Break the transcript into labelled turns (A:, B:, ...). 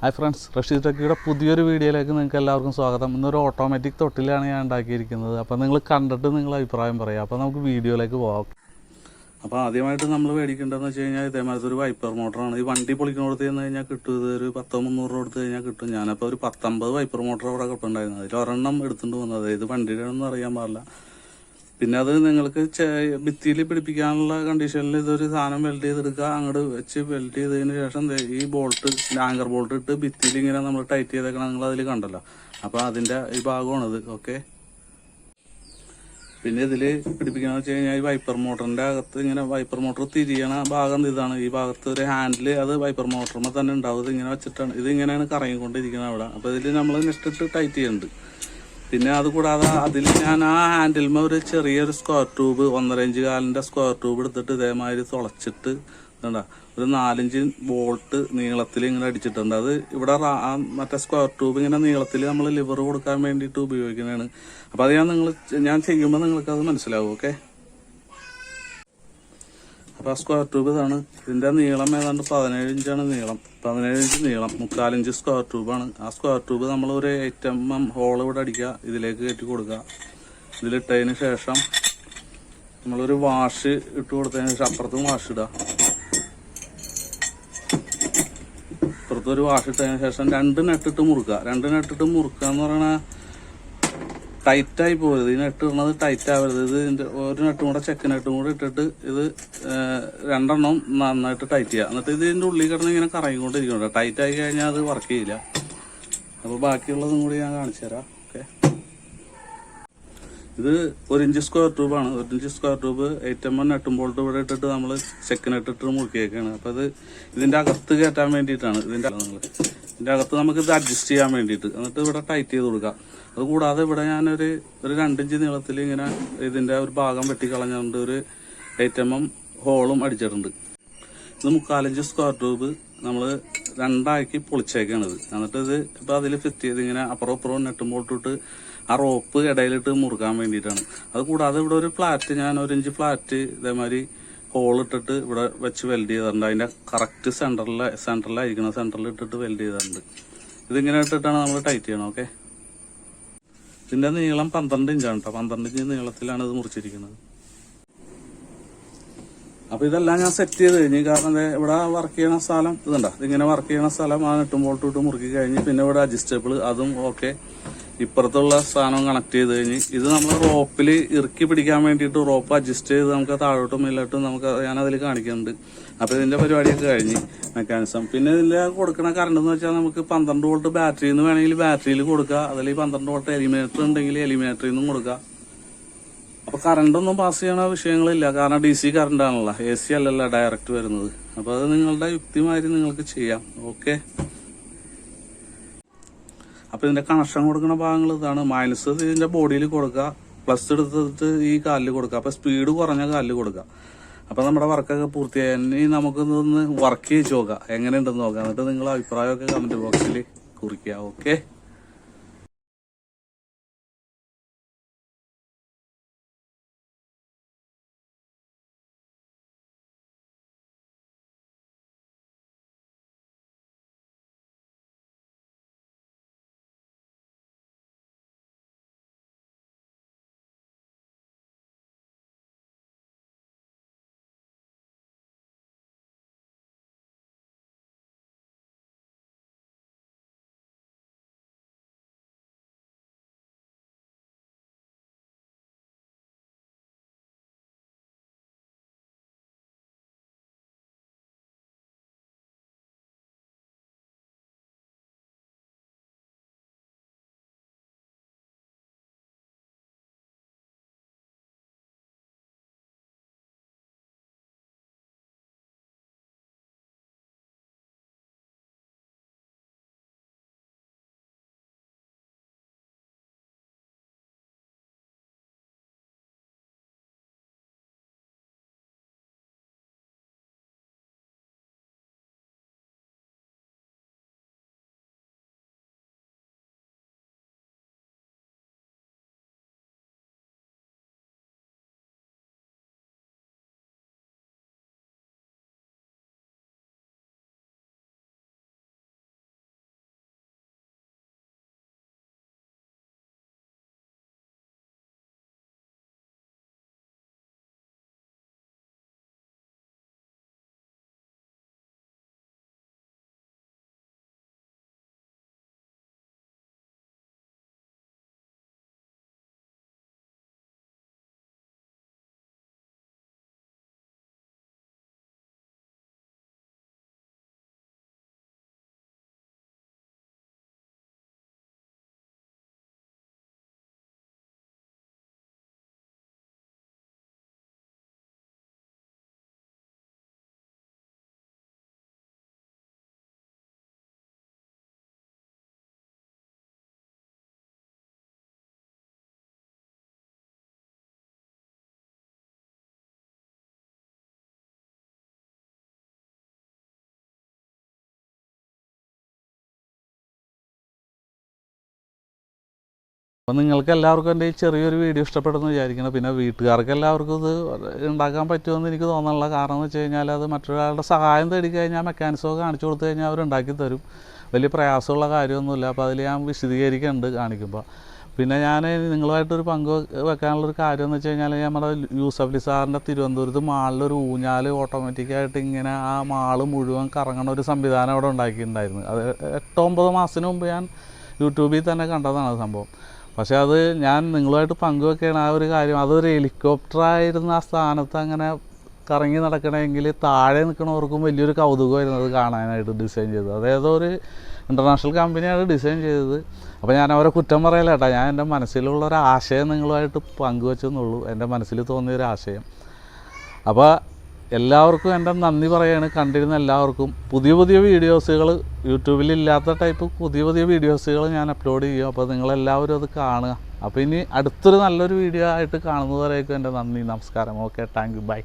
A: Hi friends, Rasheed ടെക്കിയുടെ പുതിയൊരു വീഡിയോയിലേക്ക് നിങ്ങൾക്ക് എല്ലാവർക്കും സ്വാഗതം. ഇന്നൊരു ഓട്ടോമാറ്റിക് തൊട്ടിലാണ് ഞാൻ ഉണ്ടാക്കിയിരിക്കുന്നത്. അപ്പോൾ നിങ്ങൾ കണ്ടിട്ട് നിങ്ങൾ അഭിപ്രായം പറയാം. അപ്പോൾ നമുക്ക് വീഡിയോയിലേക്ക് പോകാം. അപ്പോൾ ആദ്യമായിട്ട് നമ്മൾ മേടിക്കേണ്ടതെന്ന് വെച്ച് കഴിഞ്ഞാൽ ഇതേമാതിരത്തെ ഒരു വൈപ്പർ മോട്ടറാണ്. ഈ വണ്ടി പൊളിക്കണോടത്ത് ചെന്ന് കഴിഞ്ഞാൽ കിട്ടും. ഇത് ഒരു 10-300 രൂപ കൊടുത്ത് കഴിഞ്ഞാൽ കിട്ടും. ഞാനപ്പോൾ ഒരു 10-50 വൈപ്പർ മോട്ടർ അവിടെ കിട്ടുന്നുണ്ടായിരുന്നു. അതിൽ ഒരെണ്ണം എടുത്തുകൊണ്ട് വന്നത്. ഇത് വണ്ടിയുടെ ഒന്നും അറിയാൻ പാടില്ല. പിന്നെ അത് നിങ്ങൾക്ക് ഭിത്തിയിൽ പിടിപ്പിക്കാനുള്ള കണ്ടീഷനിൽ ഇതൊരു സാധനം വെൽഡ് ചെയ്തെടുക്കുക. അങ്ങോട്ട് വെച്ച് വെൽഡ് ചെയ്തതിന് ശേഷം ഈ ബോൾട്ട് ആങ്കർ ബോൾട്ട് ഇട്ട് ഭിത്തിയിൽ ഇങ്ങനെ നമ്മൾ ടൈറ്റ് ചെയ്തേക്കണം. നിങ്ങൾ അതിൽ കണ്ടല്ലോ. അപ്പോൾ അതിൻ്റെ ഈ ഭാഗമാണിത്. ഓക്കെ. പിന്നെ ഇതിൽ പിടിപ്പിക്കണമെന്ന് വെച്ച് കഴിഞ്ഞാൽ ഈ വൈപ്പർ മോട്ടറിൻ്റെ അകത്ത് ഇങ്ങനെ വൈപ്പർ മോട്ടർ തിരിയണ ഭാഗം ഇതാണ്. ഈ ഭാഗത്ത് ഒരു ഹാൻഡിൽ അത് വൈപ്പർ മോട്ടറുമ്പോൾ തന്നെ ഉണ്ടാവും. ഇത് ഇങ്ങനെ വെച്ചിട്ടാണ് ഇതിങ്ങനെയാണ് കറങ്ങിക്കൊണ്ടിരിക്കുന്നത് അവിടെ. അപ്പോൾ ഇതിൽ നമ്മൾ നെക്സ്റ്റ് ഇട്ട് ടൈറ്റ് ചെയ്യുന്നുണ്ട്. പിന്നെ അതുകൂടാതെ അതിൽ ഞാൻ ആ ഹാൻഡിൽമ ഒരു ചെറിയൊരു സ്ക്വയർ ട്യൂബ് 1.5 ഇഞ്ച് കാലിൻ്റെ സ്ക്വയർ ട്യൂബ് എടുത്തിട്ട് ഇതേമാതിരി തുളച്ചിട്ട് കണ്ട ഒരു 4-5 ബോൾട്ട് നീളത്തിൽ ഇങ്ങനെ അടിച്ചിട്ടുണ്ട്. അത് ഇവിടെ മറ്റേ സ്ക്വയർ ട്യൂബ് ഇങ്ങനെ നീളത്തിൽ നമ്മൾ ലിവർ കൊടുക്കാൻ വേണ്ടിയിട്ട് ഉപയോഗിക്കുന്നതാണ്. അപ്പോൾ അത് ഞാൻ ചെയ്യുമ്പോൾ നിങ്ങൾക്കത് മനസ്സിലാവും. ഓക്കെ. അപ്പോൾ ആ സ്ക്വയർ ട്യൂബ് ഇതാണ്. ഇതിൻ്റെ നീളം ഏതാണ്ട് 17 ഇഞ്ചാണ് നീളം. 17 ഇഞ്ച് നീളം, 3/4 ഇഞ്ച് സ്ക്വയർ ട്യൂബാണ്. ആ സ്ക്വയർ ട്യൂബ് നമ്മൾ ഒരു 8 mm ഹോൾ ഇവിടെ അടിക്കുക. ഇതിലേക്ക് കയറ്റി കൊടുക്കുക. ഇതിലിട്ടതിന് ശേഷം നമ്മളൊരു വാഷ് ഇട്ട് കൊടുത്തതിന് ശേഷം അപ്പുറത്തും വാഷ് ഇടുക. അപ്പുറത്തൊരു വാഷ് ഇട്ടതിന് ശേഷം 2 നെട്ടിട്ട് മുറുക്കുക. 2 നെട്ടിട്ട് മുറുക്കുക എന്ന് പറയുന്നത് ടൈറ്റായി പോകരുത്. ഈ നെട്ട് ഇടുന്നത് ടൈറ്റ് ആവരുത്. ഇതിൻ്റെ ഒരു നെട്ടും കൂടെ ചെക്ക് നെട്ടും കൂടെ ഇട്ടിട്ട് ഇത് 2 എണ്ണം നന്നായിട്ട് ടൈറ്റ് ചെയ്യുക. എന്നിട്ട് ഇതിൻ്റെ ഉള്ളിൽ കിടന്ന് ഇങ്ങനെ കറങ്ങിക്കൊണ്ടിരിക്കുന്നുണ്ട്. ടൈറ്റ് ആയി കഴിഞ്ഞാൽ അത് വർക്ക് ചെയ്യില്ല. അപ്പോൾ ബാക്കിയുള്ളതും കൂടി ഞാൻ കാണിച്ചു തരാം. ഓക്കെ. ഇത് 1 ഇഞ്ച് സ്ക്വയർ ട്യൂബാണ്. 1 ഇഞ്ച് സ്ക്വയർ ട്യൂബ് 8 mm നെട്ടും ബോൾട്ട് ഇവിടെ ഇട്ടിട്ട് നമ്മൾ ചെക്ക് നെട്ടിട്ട് മുറുക്കിയേക്കാണ്. അപ്പോൾ ഇത് ഇതിൻ്റെ അകത്ത് കയറ്റാൻ വേണ്ടിയിട്ടാണ്. ഇതിൻ്റെ അകത്ത് നമുക്ക് ഇത് അഡ്ജസ്റ്റ് ചെയ്യാൻ വേണ്ടിയിട്ട്. എന്നിട്ട് ഇവിടെ ടൈറ്റ് ചെയ്ത് കൊടുക്കാം. അതുകൂടാതെ ഇവിടെ ഞാനൊരു 2 ഇഞ്ച് നീളത്തിൽ ഇങ്ങനെ ഇതിൻ്റെ ഒരു ഭാഗം വെട്ടിക്കളഞ്ഞുകൊണ്ട് ഒരു 8 mm ഹോളും അടിച്ചിട്ടുണ്ട്. ഇത് 3/4 ഇഞ്ച് സ്ക്വയർ ട്യൂബ് നമ്മൾ 2 പൊളിച്ചേക്കാണിത്. എന്നിട്ട് ഇത് ഇപ്പോൾ അതിൽ ഫിറ്റ് ചെയ്ത് ഇങ്ങനെ അപ്പുറം അപ്പുറം നെട്ടും ബോൾട്ടിട്ട് ആ റോപ്പ് ഇടയിലിട്ട് മുറുക്കാൻ വേണ്ടിയിട്ടാണ്. അതുകൂടാതെ ഇവിടെ ഒരു ഫ്ലാറ്റ് ഞാൻ 1 ഇഞ്ച് ഫ്ലാറ്റ് ഇതേമാതിരി ഹോളിട്ടിട്ട് ഇവിടെ വെച്ച് വെൽഡ് ചെയ്തിട്ടുണ്ട്. അതിൻ്റെ കറക്റ്റ് സെൻറ്ററിലായിരിക്കണം. സെൻറ്ററിൽ ഇട്ടിട്ട് വെൽഡ് ചെയ്തിട്ടുണ്ട്. ഇതിങ്ങനെ ഇട്ടിട്ടാണ് നമ്മൾ ടൈറ്റ് ചെയ്യണം. ഓക്കെ. ഇതിൻ്റെ നീളം 12 ഇഞ്ചാണ് കേട്ടോ. 12 ഇഞ്ച് നീളത്തിലാണ് ഇത് മുറിച്ചിരിക്കുന്നത്. അപ്പോൾ ഇതെല്ലാം ഞാൻ സെറ്റ് ചെയ്ത് കഴിഞ്ഞ്. കാരണം ഇവിടെ വർക്ക് ചെയ്യണ സ്ഥലം ഇതുണ്ടോ, ഇതിങ്ങനെ വർക്ക് ചെയ്യണ സ്ഥലം ആ നെട്ടും ബോൾട്ട് ഇട്ട് മുറുക്കി കഴിഞ്ഞ് പിന്നെ ഇവിടെ അഡ്ജസ്റ്റബിൾ അതും ഓക്കെ. ഇപ്പുറത്തുള്ള സാധനം കണക്ട് ചെയ്ത് കഴിഞ്ഞ് ഇത് നമ്മൾ റോപ്പിൽ ഇറുക്കി പിടിക്കാൻ വേണ്ടിയിട്ട് റോപ്പ് അഡ്ജസ്റ്റ് ചെയ്ത് നമുക്ക് താഴോട്ടും മേലോട്ടും നമുക്ക് ഞാനതിൽ കാണിക്കുന്നുണ്ട്. അപ്പോൾ ഇതിൻ്റെ പരിപാടിയൊക്കെ കഴിഞ്ഞ് മെക്കാനിസം. പിന്നെ ഇതിൽ കൊടുക്കുന്ന കറണ്ട് എന്ന് വെച്ചാൽ നമുക്ക് 12 വോൾട്ട് ബാറ്ററിയിൽ നിന്ന് വേണമെങ്കിൽ ബാറ്ററിയിൽ കൊടുക്കുക. അതിൽ 12 വോൾട്ട് എലിമിനേറ്റർ ഉണ്ടെങ്കിൽ എലിമിനേറ്ററിൽ നിന്നും കൊടുക്കുക. അപ്പോൾ കറണ്ടൊന്നും പാസ് ചെയ്യണ വിഷയങ്ങളില്ല. കാരണം DC കറണ്ടാണല്ലോ, AC അല്ലല്ലോ ഡയറക്റ്റ് വരുന്നത്. അപ്പോൾ അത് നിങ്ങളുടെ യുക്തിമാതിരി നിങ്ങൾക്ക് ചെയ്യാം. ഓക്കെ. അപ്പോൾ ഇതിൻ്റെ കണക്ഷൻ കൊടുക്കുന്ന ഭാഗങ്ങൾ ഇതാണ്. മൈനസ് ഇതിൻ്റെ ബോഡിയിൽ കൊടുക്കുക, പ്ലസ് എടുത്തിട്ട് ഈ കാലിൽ കൊടുക്കുക. അപ്പോൾ സ്പീഡ് കുറഞ്ഞ കാലിൽ കൊടുക്കുക. അപ്പോൾ നമ്മുടെ വർക്കൊക്കെ പൂർത്തിയായി. ഇനി നമുക്കിതൊന്ന് വർക്ക് ചെയ്ത് നോക്കാം, എങ്ങനെയുണ്ടെന്ന് നോക്കാം. എന്നിട്ട് നിങ്ങളുടെ അഭിപ്രായമൊക്കെ കമൻറ്റ് ബോക്സിൽ കുറിക്കുക. ഓക്കെ.
B: അപ്പോൾ നിങ്ങൾക്ക് എല്ലാവർക്കും എൻ്റെ ഈ ചെറിയൊരു വീഡിയോ ഇഷ്ടപ്പെടുമെന്ന് വിചാരിക്കണം. പിന്നെ വീട്ടുകാർക്ക് എല്ലാവർക്കും ഇത് ഉണ്ടാക്കാൻ പറ്റുമെന്ന് എനിക്ക് തോന്നുന്നില്ല. കാരണം എന്ന് വെച്ച് കഴിഞ്ഞാൽ അത് മറ്റൊരാളുടെ സഹായം തേടി കഴിഞ്ഞാൽ മെക്കാനിസമൊക്കെ കാണിച്ചു കൊടുത്തു കഴിഞ്ഞാൽ അവർ ഉണ്ടാക്കി തരും. വലിയ പ്രയാസമുള്ള കാര്യമൊന്നുമില്ല. അപ്പോൾ അതിൽ ഞാൻ വിശദീകരിക്കുന്നുണ്ട് കാണിക്കുമ്പോൾ. പിന്നെ ഞാൻ നിങ്ങളുമായിട്ടൊരു പങ്ക് വെക്കാനുള്ളൊരു കാര്യം എന്ന് വെച്ച് കഴിഞ്ഞാൽ നമ്മുടെ യൂസഫലി സാറിൻ്റെ തിരുവനന്തപുരത്ത് മാളിലൊരു ഊഞ്ഞാൽ ഓട്ടോമാറ്റിക്കായിട്ട് ഇങ്ങനെ ആ മാള് മുഴുവൻ കറങ്ങണ ഒരു സംവിധാനം അവിടെ ഉണ്ടാക്കിയിട്ടുണ്ടായിരുന്നു. അത് 8-9 മാസത്തിന് മുമ്പ് ഞാൻ യൂട്യൂബിൽ തന്നെ കണ്ടതാണ് സംഭവം. പക്ഷേ അത് ഞാൻ നിങ്ങളുമായിട്ട് പങ്കുവെക്കുകയാണ് ആ ഒരു കാര്യം. അതൊരു ഹെലികോപ്റ്ററായിരുന്ന ആ സ്ഥാനത്ത് അങ്ങനെ കറങ്ങി നടക്കണമെങ്കിൽ താഴെ നിൽക്കണവർക്കും വലിയൊരു കൗതുകമായിരുന്നു അത് കാണാനായിട്ട് ഡിസൈൻ ചെയ്തത്. അതേതോ ഒരു ഇൻ്റർനാഷണൽ കമ്പനിയാണ് ഡിസൈൻ ചെയ്തത്. അപ്പോൾ ഞാൻ അവരെ കുറ്റം പറയില്ല കേട്ടോ. ഞാൻ എൻ്റെ മനസ്സിലുള്ള ഒരു ആശയം നിങ്ങളുമായിട്ട് പങ്കുവെച്ചെന്നുള്ളൂ, എൻ്റെ മനസ്സിൽ തോന്നിയൊരു ആശയം. അപ്പോൾ എല്ലാവർക്കും എൻ്റെ നന്ദി പറയുകയാണ്, കണ്ടിരുന്ന എല്ലാവർക്കും. പുതിയ പുതിയ വീഡിയോസുകൾ യൂട്യൂബിലില്ലാത്ത ടൈപ്പ് പുതിയ വീഡിയോസുകൾ ഞാൻ അപ്ലോഡ് ചെയ്യും. അപ്പോൾ നിങ്ങളെല്ലാവരും അത് കാണുക. അപ്പോൾ ഇനി അടുത്തൊരു നല്ലൊരു വീഡിയോ ആയിട്ട് കാണുന്നതുവരേക്കും എൻ്റെ നന്ദി, നമസ്കാരം. Okay, thank you, by.